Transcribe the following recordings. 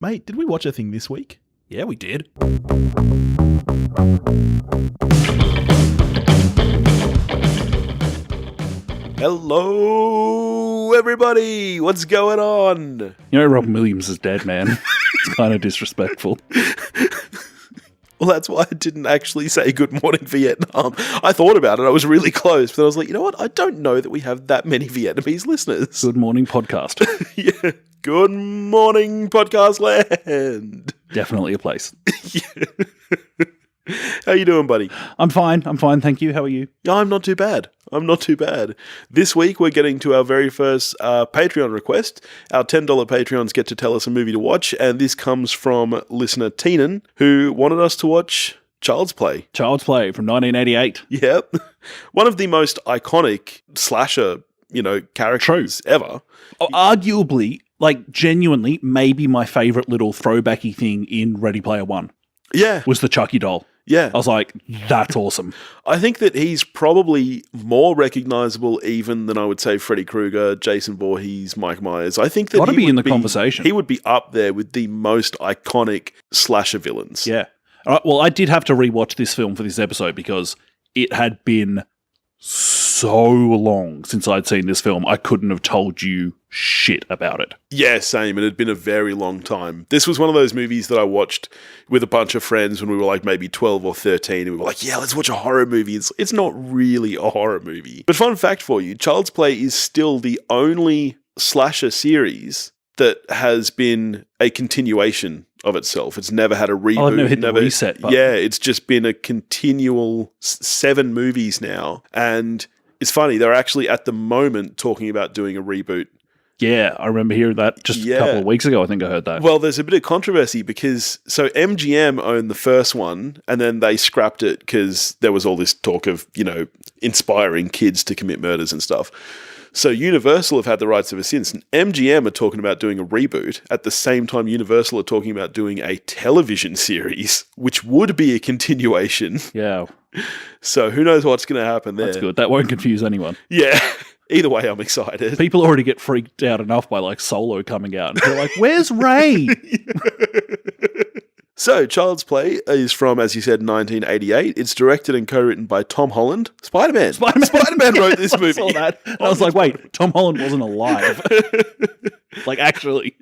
Mate, did we watch a thing this week? Yeah, we did. Hello, everybody. What's going on? You know, Robin Williams is dead, man. It's kind of disrespectful. Well, that's why I didn't actually say good morning, Vietnam. I thought about it. I was really close. But I was like, you know what? I don't know that we have that many Vietnamese listeners. Good morning, podcast. Yeah. Good morning, podcast land. Definitely a place. Yeah. How you doing, buddy? I'm fine. Thank you. How are you? I'm not too bad. This week, we're getting to our very first Patreon request. Our $10 Patreons get to tell us a movie to watch, and this comes from listener Teenan, who wanted us to watch Child's Play. Child's Play from 1988. Yep. One of the most iconic slasher, characters ever. Arguably, genuinely, maybe my favourite little throwbacky thing in Ready Player One. Yeah. Was the Chucky doll. Yeah. I was like, that's awesome. I think that he's probably more recognizable even than I would say Freddy Krueger, Jason Voorhees, Mike Myers. I think that Gotta be in the conversation. He would be up there with the most iconic slasher villains. Yeah. All right, well, I did have to rewatch this film for this episode because it had been so long since I'd seen this film. I couldn't have told you shit about it. Yeah, same. It had been a very long time. This was one of those movies that I watched with a bunch of friends when we were maybe 12 or 13, and we were like, yeah, let's watch a horror movie. It's not really a horror movie. But fun fact for you, Child's Play is still the only slasher series that has been a continuation of itself. It's never had a reboot. I've never hit the reset button. Yeah, it's just been a continual 7 movies now. And it's funny, they're actually at the moment talking about doing a reboot. Yeah, I remember hearing that just a couple of weeks ago. I think I heard that. Well, there's a bit of controversy because MGM owned the first one and then they scrapped it because there was all this talk of, inspiring kids to commit murders and stuff. So Universal have had the rights ever since, and MGM are talking about doing a reboot. At the same time, Universal are talking about doing a television series, which would be a continuation. Yeah. So who knows what's going to happen there. That's good. That won't confuse anyone. Yeah. Either way, I'm excited. People already get freaked out enough by Solo coming out. And they're like, where's Ray? So, Child's Play is from, as you said, 1988. It's directed and co-written by Tom Holland. Spider-Man wrote this movie. I saw that. And I was like, wait, Tom Holland wasn't alive. Actually.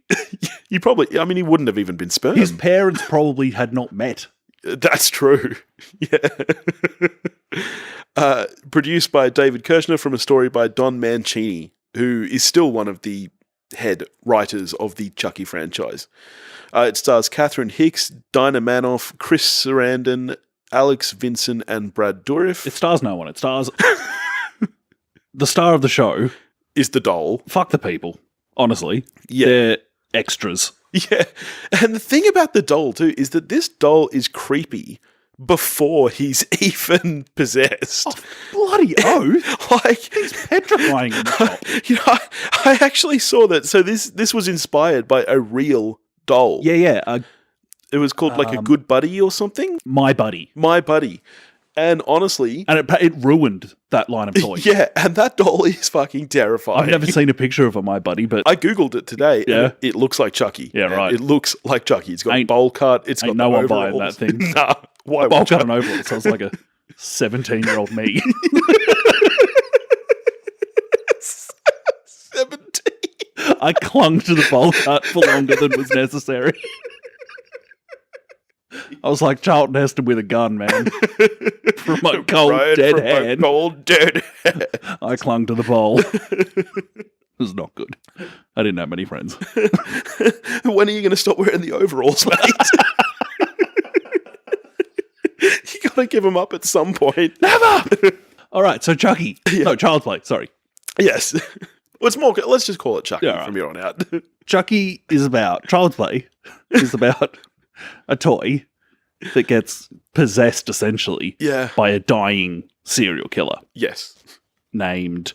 He wouldn't have even been sperm. His parents probably had not met. That's true. Yeah. Produced by David Kirschner from a story by Don Mancini, who is still one of the head writers of the Chucky franchise. It stars Catherine Hicks, Dinah Manoff, Chris Sarandon, Alex Vincent, and Brad Dourif. It stars no one. It stars... the star of the show... is the doll. Fuck the people, honestly. Yeah. They're extras. Yeah. And the thing about the doll, too, is that this doll is creepy before he's even possessed. Oh, bloody oath. He's petrifying in the shop. I actually saw that. So this was inspired by a real doll. Yeah. It was called a Good Buddy or something. My Buddy. And honestly... And it ruined that line of toy. Yeah, and that doll is fucking terrifying. I've never seen a picture of a My Buddy, but... I Googled it today. Yeah. And it looks like Chucky. Yeah, right. It looks like Chucky. It's got a bowl cut. It's got no one buying that thing. Nah. Why? A bowl cut and overall. It sounds like a 17-year-old me. 17? I clung to the bowl cut for longer than was necessary. I was like Charlton Heston with a gun, man. From my cold, dead hand. I clung to the bowl. It was not good. I didn't have many friends. When are you going to stop wearing the overalls, mate? You got to give them up at some point. Never! All right, so Chucky. Yeah. No, Child's Play, sorry. Yes. Well, it's more, let's just call it Chucky from here on out. Chucky is about, Child's Play is about a toy that gets possessed, essentially, by a dying serial killer. Yes. Named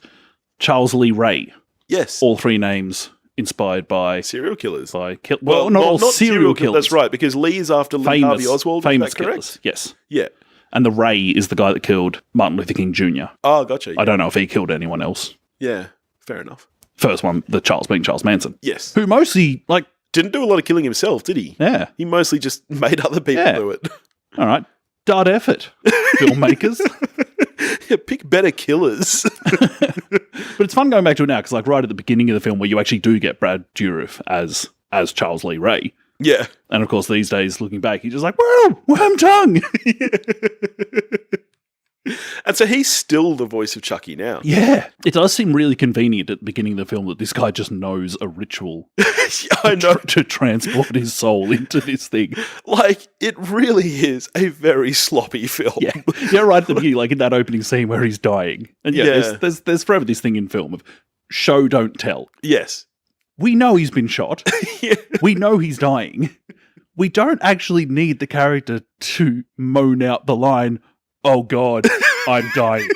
Charles Lee Ray. Yes. All 3 names inspired by... serial killers. Not all serial killers. That's right, because Lee is after Lee Harvey Oswald. Famous is that correct? Killers, yes. Yeah. And the Ray is the guy that killed Martin Luther King Jr. Oh, gotcha. Yeah. I don't know if he killed anyone else. Yeah, fair enough. First one, the Charles being Charles Manson. Yes. Who mostly, Didn't do a lot of killing himself, did he? Yeah. He mostly just made other people do it. All right. Dud effort, filmmakers. Yeah, pick better killers. But it's fun going back to it now, because like right at the beginning of the film where you actually do get Brad Dourif as Charles Lee Ray. Yeah. And of course, these days, looking back, he's just like, whoa, worm tongue. And so he's still the voice of Chucky now. Yeah. It does seem really convenient at the beginning of the film that this guy just knows a ritual I know. to transport his soul into this thing. Like, it really is a very sloppy film. Yeah, right at the beginning, like in that opening scene where he's dying. And there's forever this thing in film of show, don't tell. Yes. We know he's been shot. Yeah. We know he's dying. We don't actually need the character to moan out the line, "Oh God, I'm dying."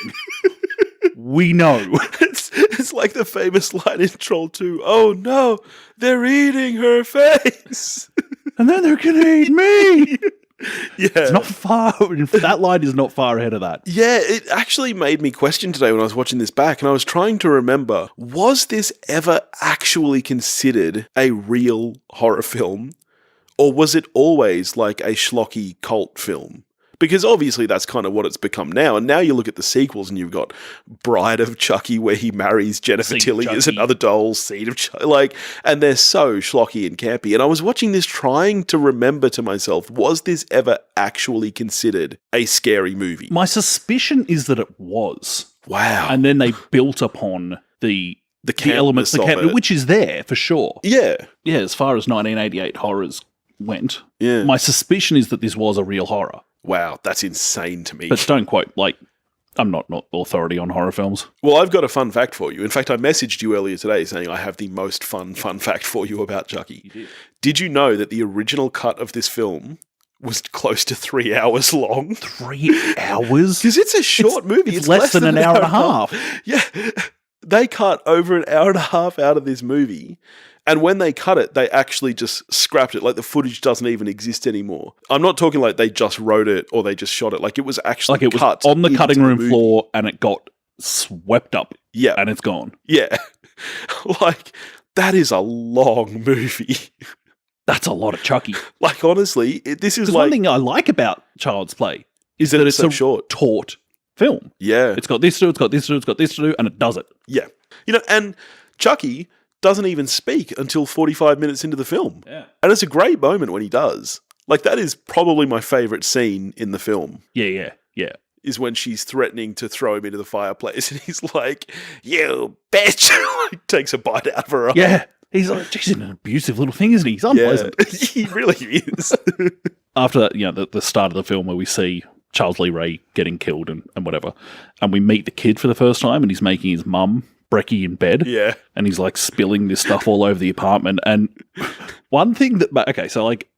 We know. It's like the famous line in Troll 2. "Oh no, they're eating her face." And then they're going to eat me. Yeah. It's not far. That line is not far ahead of that. Yeah, it actually made me question today when I was watching this back, and I was trying to remember, was this ever actually considered a real horror film? Or was it always like a schlocky cult film? Because obviously that's kind of what it's become now. And now you look at the sequels and you've got Bride of Chucky, where he marries Jennifer Tilly as another doll, Seed of Chucky, and they're so schlocky and campy. And I was watching this trying to remember to myself, was this ever actually considered a scary movie? My suspicion is that it was. Wow. And then they built upon the elements, which is there for sure. Yeah. Yeah, as far as 1988 horrors went. Yeah. My suspicion is that this was a real horror. Wow, that's insane to me. But don't quote, like, I'm not authority on horror films. Well, I've got a fun fact for you. In fact, I messaged you earlier today saying I have the most fun fact for you about Chucky. You did. Did you know that the original cut of this film was close to 3 hours long? 3 hours? Because it's a short movie. It's less than an hour and a half. Yeah. They cut over an hour and a half out of this movie. And when they cut it, they actually just scrapped it. Like, the footage doesn't even exist anymore. I'm not talking like they just wrote it or they just shot it. Like, it was actually like it cut was on the cutting room floor and it got swept up. Yeah. And it's gone. Yeah. Like, that is a long movie. That's a lot of Chucky. Like, honestly, this is like... one thing I like about Child's Play is that it's so a short, taut film. Yeah. It's got this to do, it's got this to do, it's got this to do, and it does it. Yeah. You know, and Chucky doesn't even speak until 45 minutes into the film. Yeah. And it's a great moment when he does. Like, that is probably my favourite scene in the film. Yeah. Is when she's threatening to throw him into the fireplace and he's like, "You bitch!" Like, takes a bite out of her eye. Yeah. He's like, he's an abusive little thing, isn't he? He's unpleasant. Yeah. He really is. After that, you know, the start of the film where we see Charles Lee Ray getting killed and whatever, and we meet the kid for the first time and he's making his mum brekkie in bed. Yeah. And he's like spilling this stuff all over the apartment. And one thing that, okay, so like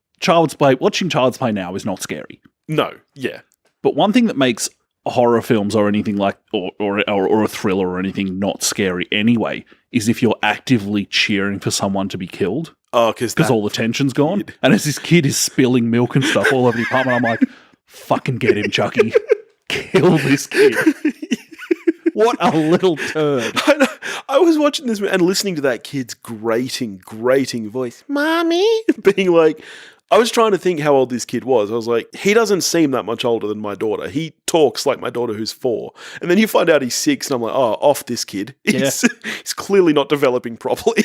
watching Child's Play now is not scary. No. Yeah. But one thing that makes horror films or anything like, or a thriller or anything not scary anyway, is if you're actively cheering for someone to be killed. Oh, because all the tension's gone. And as this kid is spilling milk and stuff all over the apartment, I'm like, fucking get him, Chucky. Kill this kid. What a little turd. I know. I was watching this and listening to that kid's grating voice, "Mommy," being like, I was trying to think how old this kid was. I was like, he doesn't seem that much older than my daughter. He talks like my daughter who's 4. And then you find out he's 6 and I'm like, oh, off this kid. He's clearly not developing properly.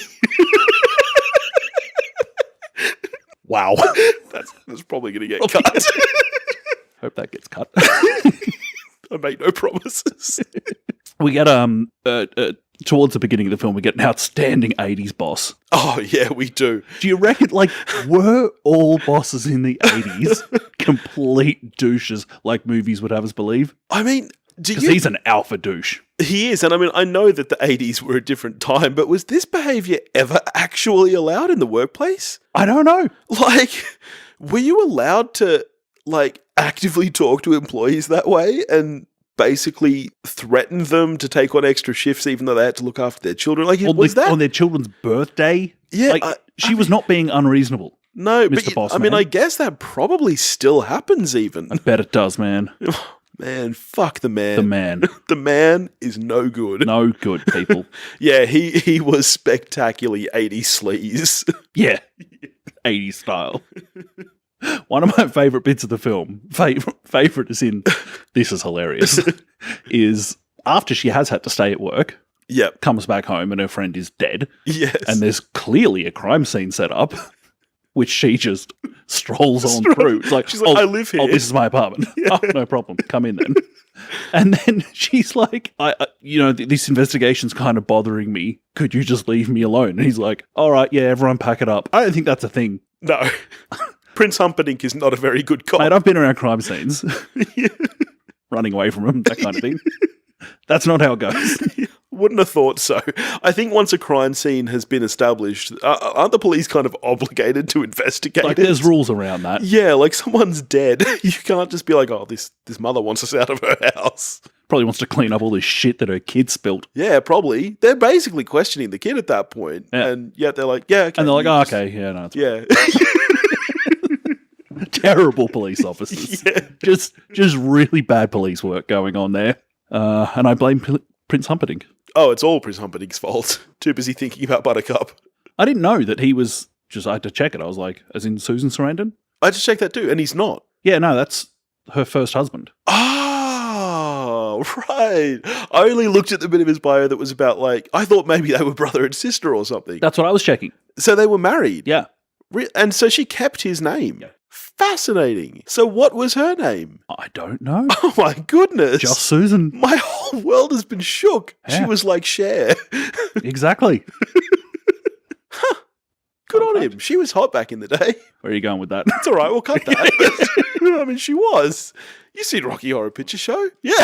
Wow. That's probably going to get cut. Hope that gets cut. I make no promises. We get towards the beginning of the film, we get an outstanding 80s boss. Oh, yeah, we do. Do you reckon, like, were all bosses in the 80s complete douches like movies would have us believe? I mean, because he's an alpha douche. He is, and I mean, I know that the 80s were a different time, but was this behaviour ever actually allowed in the workplace? I don't know. Like, were you allowed to, like, actively talk to employees that way and basically threaten them to take on extra shifts even though they had to look after their children? Like, was that on their children's birthday? Yeah, like, she was not being unreasonable. No, Mr. but Boss I mean, I guess that probably still happens even. I bet it does, man. Man, fuck the man. The man. The man is no good. No good, people. Yeah, he was spectacularly 80s sleaze. Yeah. 80s style. One of my favourite bits of the film, favourite as in, this is hilarious, is after she has had to stay at work, comes back home and her friend is dead. Yes. And there's clearly a crime scene set up, which she just strolls on through. It's like, she's like, I live here. Oh, this is my apartment. Yeah. Oh, no problem. Come in then. And then she's like, this investigation's kind of bothering me. Could you just leave me alone? And he's like, all right, yeah, everyone pack it up. I don't think that's a thing. No. Prince Humperdinck is not a very good cop. Mate, I've been around crime scenes. Running away from them, that kind of thing. That's not how it goes. Wouldn't have thought so. I think once a crime scene has been established, aren't the police kind of obligated to investigate it? There's rules around that. Yeah, like someone's dead. You can't just be like, oh, this mother wants us out of her house. Probably wants to clean up all this shit that her kid spilt. Yeah, probably. They're basically questioning the kid at that point. Yeah. And yet they're like, yeah, okay. And they're like, oh, okay, yeah, no. Yeah. Terrible police officers. Yeah. Just really bad police work going on there. And I blame Prince Humperdinck. Oh, it's all Prince Humperdinck's fault. Too busy thinking about Buttercup. I didn't know that he was I had to check it. I was like, as in Susan Sarandon? I had to check that too, and he's not. Yeah, no, that's her first husband. Oh, right. I only looked at the bit of his bio that was about, like, I thought maybe they were brother and sister or something. That's what I was checking. So they were married? Yeah. And so she kept his name? Yeah. Fascinating. So what was her name? I don't know. Oh my goodness. Just Susan. My whole world has been shook. Yeah. She was like Cher. Exactly. Huh. Good on him. She was hot back in the day. Where are you going with that? It's all right. We'll cut that. I mean, she was. You seen Rocky Horror Picture Show? Yeah.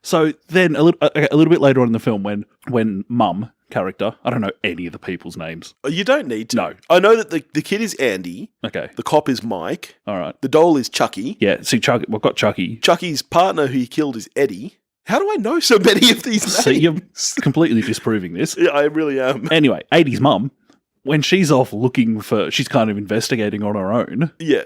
So then a little bit later on in the film when Mum character, I don't know any of the people's names. You don't need to. No. I know that the kid is Andy. Okay. The cop is Mike. All right. The doll is Chucky. Yeah, see, Chucky, we've got Chucky. Chucky's partner who he killed is Eddie. How do I know so many of these names? See, you're completely disproving this. Yeah, I really am. Anyway, 80's mum, when she's off she's kind of investigating on her own. Yeah.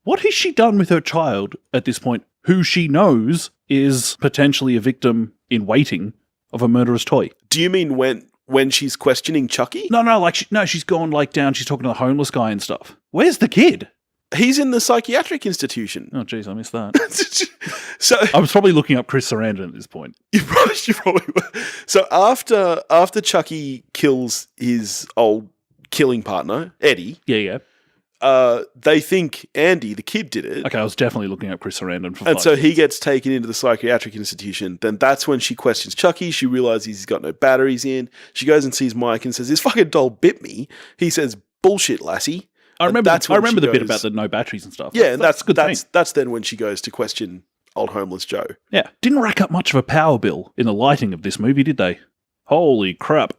What has she done with her child at this point, who she knows is potentially a victim in waiting of a murderous toy? Do you mean when she's questioning Chucky? No, she's gone down, she's talking to the homeless guy and stuff. Where's the kid? He's in the psychiatric institution. Oh, jeez, I missed that. So I was probably looking up Chris Sarandon at this point. You probably were. So after Chucky kills his old killing partner, Eddie. Yeah. They think Andy, the kid, did it. Okay, I was definitely looking up Chris Sarandon for And so he gets taken into the psychiatric institution. Then that's when she questions Chucky. She realizes he's got no batteries in. She goes and sees Mike and says, "This fucking doll bit me." He says, "Bullshit, lassie." I remember the bit about the no batteries and stuff. Yeah, and that's then when she goes to question old homeless Joe. Yeah. Didn't rack up much of a power bill in the lighting of this movie, did they? Holy crap.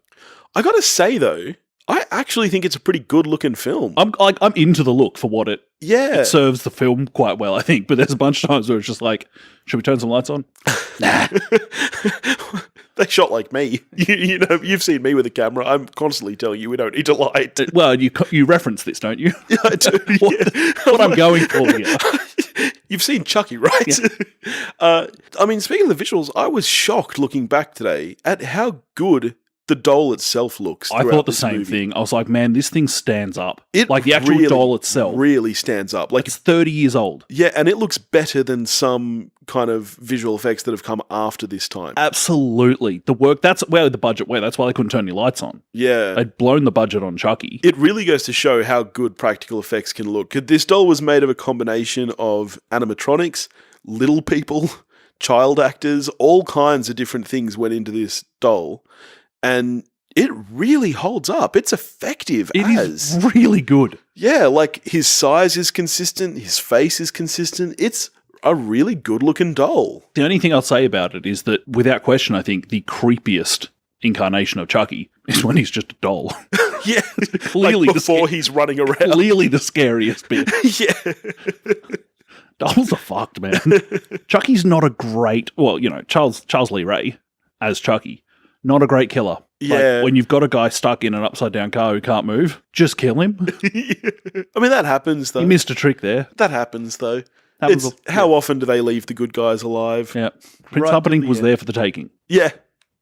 I gotta say though, I actually think it's a pretty good looking film. I'm into the look for what it serves the film quite well, I think. But there's a bunch of times where it's just like, should we turn some lights on? Nah. They shot like me. You know, you've seen me with a camera. I'm constantly telling you we don't need a light. Well, you reference this, don't you? Yeah, I do. What I'm going for here. You've seen Chucky, right? Yeah. I mean, speaking of the visuals, I was shocked looking back today at how good the doll itself looks. I thought the same thing. I was like, man, this thing stands up. It like the actual doll itself really stands up. Like it's 30 years old. Yeah, and it looks better than some kind of visual effects that have come after this time. Absolutely. The work, that's where the budget went. That's why they couldn't turn any lights on. Yeah. They'd blown the budget on Chucky. It really goes to show how good practical effects can look. This doll was made of a combination of animatronics, little people, child actors, all kinds of different things went into this doll. And it really holds up. It's effective It is really good. Yeah, like his size is consistent, his face is consistent. It's a really good-looking doll. The only thing I'll say about it is that, without question, I think the creepiest incarnation of Chucky is when he's just a doll. Yeah, clearly like before he's running around. Clearly the scariest bit. Yeah. Dolls are fucked, man. Chucky's not a great... Well, you know, Charles Lee Ray as Chucky. Not a great killer. Yeah. Like, when you've got a guy stuck in an upside-down car who can't move, just kill him. I mean, that happens, though. You missed a trick there. That happens, though. Happens How often do they leave the good guys alive? Yeah. Prince Right Humperdinck to the was end. there for the taking. Yeah.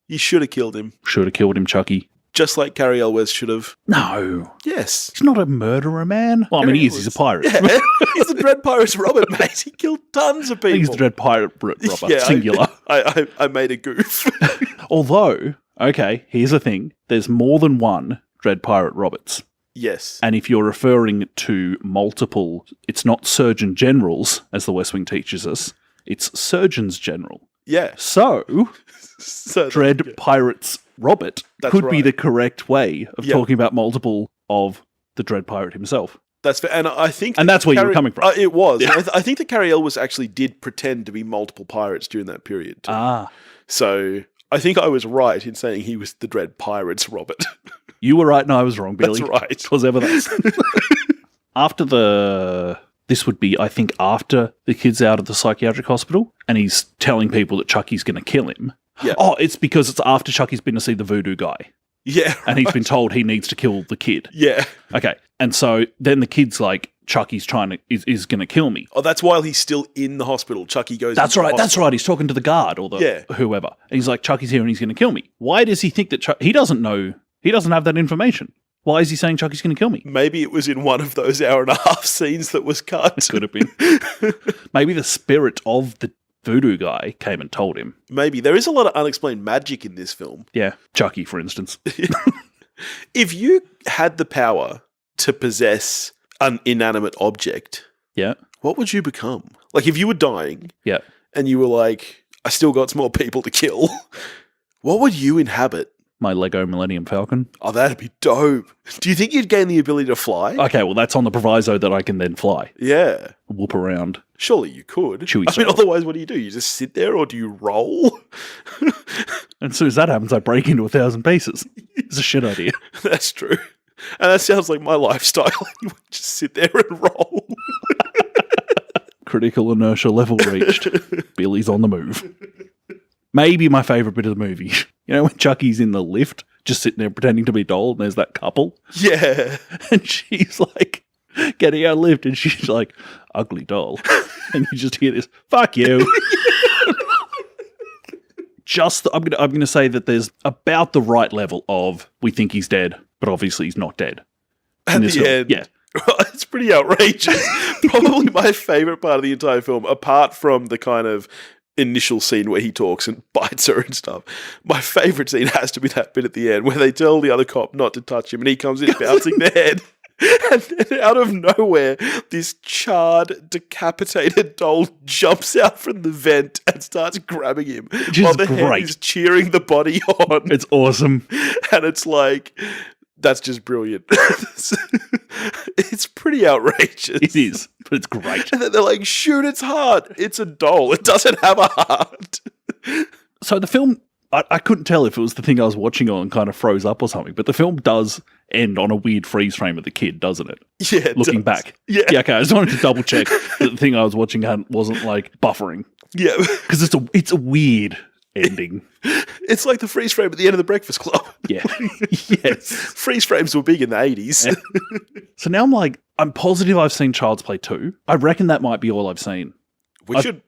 You should have killed him. Should have killed him, Chucky. Just like Carrie Elwes should have. No. Yes. He's not a murderer, man. Well, I mean, he is. He's a pirate. Yeah. He's the Dread Pirates Robert, mate. He killed tons of I people. think he's the Dread Pirate Robert, singular. I made a goof. Although, okay, here's the thing. There's more than one Dread Pirate Roberts. Yes. And if you're referring to multiple, it's not Surgeon Generals, as the West Wing teaches us. It's Surgeons General. Yeah. So Dread Pirates Robert could be right. the correct way of talking about multiple of the Dread Pirate himself. That's fair. And I think... And that's where you were coming from. It was. Yeah. I think that Carrie Elwes actually did pretend to be multiple pirates during that period too. So I think I was right in saying he was the Dread Pirates Robert. You were right and I was wrong, Billy. That's right. Twas ever thus. This would be, I think, after the kid's out of the psychiatric hospital and he's telling people that Chucky's going to kill him. Yeah. Oh, it's because it's after Chucky's been to see the voodoo guy. Yeah. And he's been told he needs to kill the kid. Yeah. Okay. And so then the kid's like, Chucky's is going to kill me. Oh, that's while he's still in the hospital. Chucky goes... That's right. That's right. He's talking to the guard or whoever. And he's like, Chucky's here and he's going to kill me. Why does he think that he doesn't know? He doesn't have that information. Why is he saying Chucky's going to kill me? Maybe it was in one of those 1.5-hour scenes that was cut. It could have been. Maybe the spirit of the voodoo guy came and told him. Maybe. There is a lot of unexplained magic in this film. Yeah. Chucky, for instance. If you had the power to possess an inanimate object, what would you become? Like, if you were dying and you were like, I still got some more people to kill, what would you inhabit? My Lego Millennium Falcon. Oh, that'd be dope. Do you think you'd gain the ability to fly? Okay, well, that's on the proviso that I can then fly. Yeah. Whoop around. Surely you could. Chewy I mean, otherwise, what do? You just sit there or do you roll? And as soon as that happens, I break into 1,000 pieces. It's a shit idea. That's true. And that sounds like my lifestyle. You would just sit there and roll. Critical inertia level reached. Billy's on the move. Maybe my favourite bit of the movie. You know when Chucky's in the lift, just sitting there pretending to be a doll, and there's that couple? Yeah. And she's like, getting out of the lift, and she's like, ugly doll. And you just hear this, fuck you. I'm gonna say that there's about the right level of we think he's dead, but obviously he's not dead. At the end. Yeah. It's pretty outrageous. Probably my favourite part of the entire film, apart from the kind of initial scene where he talks and bites her and stuff. My favourite scene has to be that bit at the end where they tell the other cop not to touch him and he comes in bouncing their head. And then out of nowhere, this charred, decapitated doll jumps out from the vent and starts grabbing him while the head is cheering the body on. It's awesome. And it's like... That's just brilliant. It's pretty outrageous. It is, but it's great. And then they're like, shoot its heart. It's a doll. It doesn't have a heart. So the film, I couldn't tell if it was the thing I was watching on and kind of froze up or something, but the film does end on a weird freeze frame of the kid, doesn't it? Yeah, it Looking does. back. Yeah. Okay, I just wanted to double check that the thing I was watching wasn't like buffering. Yeah. Because it's a weird ending. It's like the freeze frame at the end of The Breakfast Club. Yeah. Yes. Freeze frames were big in the 80s. Yeah. So now I'm positive I've seen Child's Play 2. I reckon that might be all I've seen. I've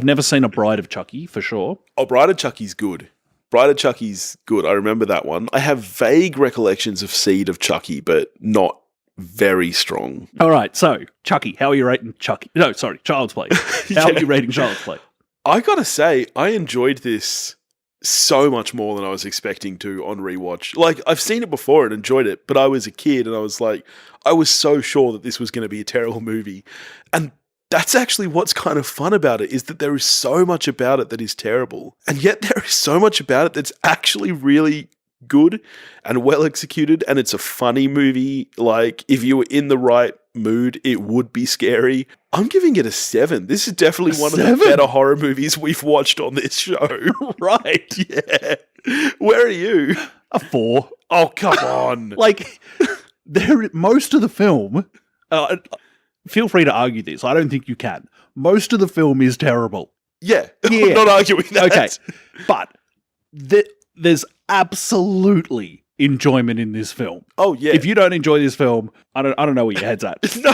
never seen A Bride of Chucky for sure. Oh, Bride of Chucky's good. Bride of Chucky's good. I remember that one. I have vague recollections of Seed of Chucky, but not very strong. All right. So Chucky, how are you rating Chucky? No, sorry, Child's Play. How are you rating Child's Play? I gotta say, I enjoyed this so much more than I was expecting to on rewatch. Like, I've seen it before and enjoyed it, but I was a kid and I was so sure that this was going to be a terrible movie. And that's actually what's kind of fun about it, is that there is so much about it that is terrible. And yet there is so much about it that's actually really good and well executed. And it's a funny movie. Like, if you were in the right mood, it would be scary. I'm giving it a 7. This is definitely one of the better horror movies we've watched on this show. Right. Yeah. Where are you? A 4. Oh, come on. Like, most of the film, feel free to argue this. I don't think you can. Most of the film is terrible. Yeah. I'm not arguing that. Okay. But there's absolutely enjoyment in this film. Oh, yeah. If you don't enjoy this film, I don't know where your head's at. No,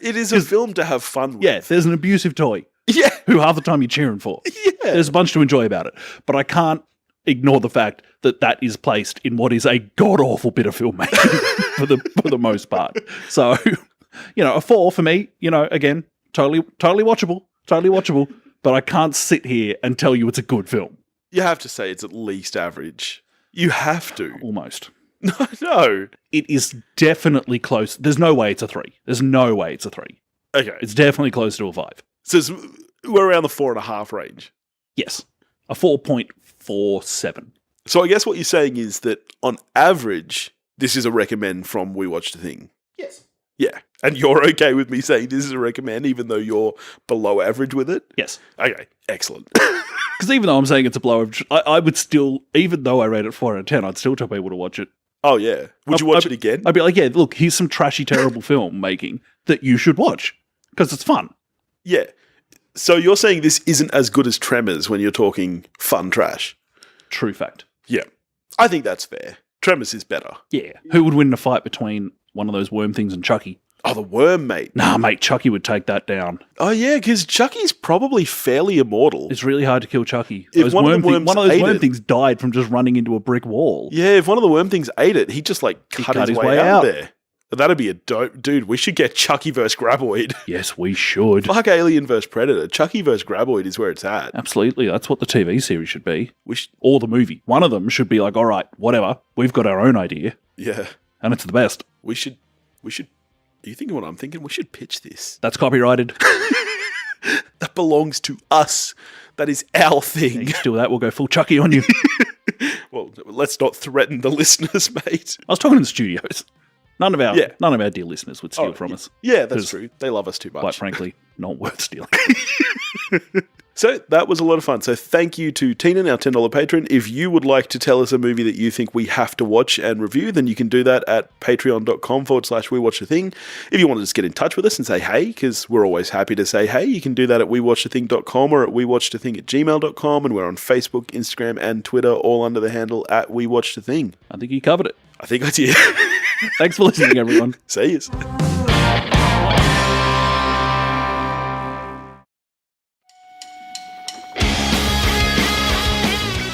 it is a film to have fun with. Yeah, there's an abusive toy. Yeah. Who half the time you're cheering for. Yeah. There's a bunch to enjoy about it. But I can't ignore the fact that that is placed in what is a god-awful bit of filmmaking for the most part. So, a 4 for me, again, totally watchable, but I can't sit here and tell you it's a good film. You have to say it's at least average. You have to. Almost. No. It is definitely close. There's no way it's a 3. There's no way it's a 3. Okay. It's definitely close to a 5. So we're around the 4.5 range. Yes. A 4.47. So I guess what you're saying is that on average, this is a recommend from We Watched a Thing. Yes. Yeah. And you're okay with me saying this is a recommend even though you're below average with it? Yes. Okay. Excellent. Because even though I'm saying it's a below average, I would still, even though I rate it 4 out of 10, I'd still tell people to watch it. Oh, yeah. Would you watch it again? I'd be like, yeah, look, here's some trashy, terrible film making that you should watch because it's fun. Yeah. So you're saying this isn't as good as Tremors when you're talking fun trash? True fact. Yeah. I think that's fair. Tremors is better. Yeah. Who would win in a fight between one of those worm things and Chucky? Oh, the worm, mate. Nah, mate, Chucky would take that down. Oh, yeah, because Chucky's probably fairly immortal. It's really hard to kill Chucky. If one of those worm things died from just running into a brick wall. Yeah, if one of the worm things ate it, he'd just cut his way out of there. That'd be a dope... Dude, we should get Chucky vs. Graboid. Yes, we should. Fuck Alien vs. Predator. Chucky vs. Graboid is where it's at. Absolutely. That's what the TV series should be. Or the movie. One of them should be like, all right, whatever. We've got our own idea. Yeah. And it's the best. We should... Are you thinking what I'm thinking? We should pitch this. That's copyrighted. That belongs to us. That is our thing. Yeah, you steal that, we'll go full Chucky on you. Well, let's not threaten the listeners, mate. I was talking in the studios. None of our dear listeners would steal from us. Yeah, that's true. They love us too much. Quite frankly, not worth stealing. So that was a lot of fun. So thank you to Tina, our $10 patron. If you would like to tell us a movie that you think we have to watch and review, then you can do that at patreon.com/wewatchedathing. If you want to just get in touch with us and say hey, because we're always happy to say hey, you can do that at wewatchedathing.com or at wewatchedathing@gmail.com. And we're on Facebook, Instagram, and Twitter, all under the handle at wewatchedathing. I think you covered it. I think I did. Thanks for listening, everyone. See you.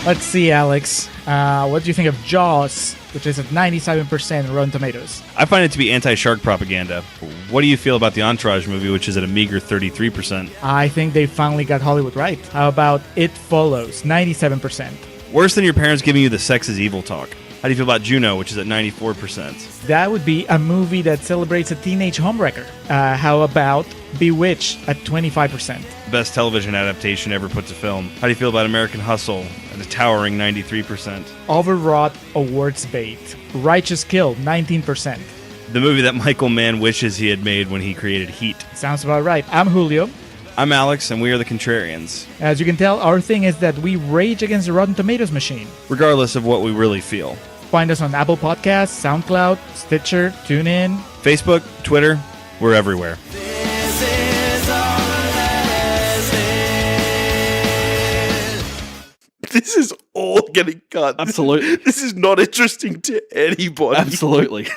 Let's see, Alex. What do you think of Jaws, which is at 97% Rotten Tomatoes? I find it to be anti-shark propaganda. What do you feel about the Entourage movie, which is at a meager 33%? I think they finally got Hollywood right. How about It Follows, 97%? Worse than your parents giving you the sex is evil talk. How do you feel about Juno, which is at 94%? That would be a movie that celebrates a teenage homewrecker. How about Bewitched at 25%? Best television adaptation ever put to film. How do you feel about American Hustle at a towering 93%? Overwrought awards bait. Righteous Kill, 19%. The movie that Michael Mann wishes he had made when he created Heat. Sounds about right. I'm Julio. I'm Alex, and we are the Contrarians. As you can tell, our thing is that we rage against the Rotten Tomatoes machine. Regardless of what we really feel. Find us on Apple Podcasts, SoundCloud, Stitcher, TuneIn, Facebook, Twitter, we're everywhere. This is all getting cut. Absolutely. This is not interesting to anybody. Absolutely.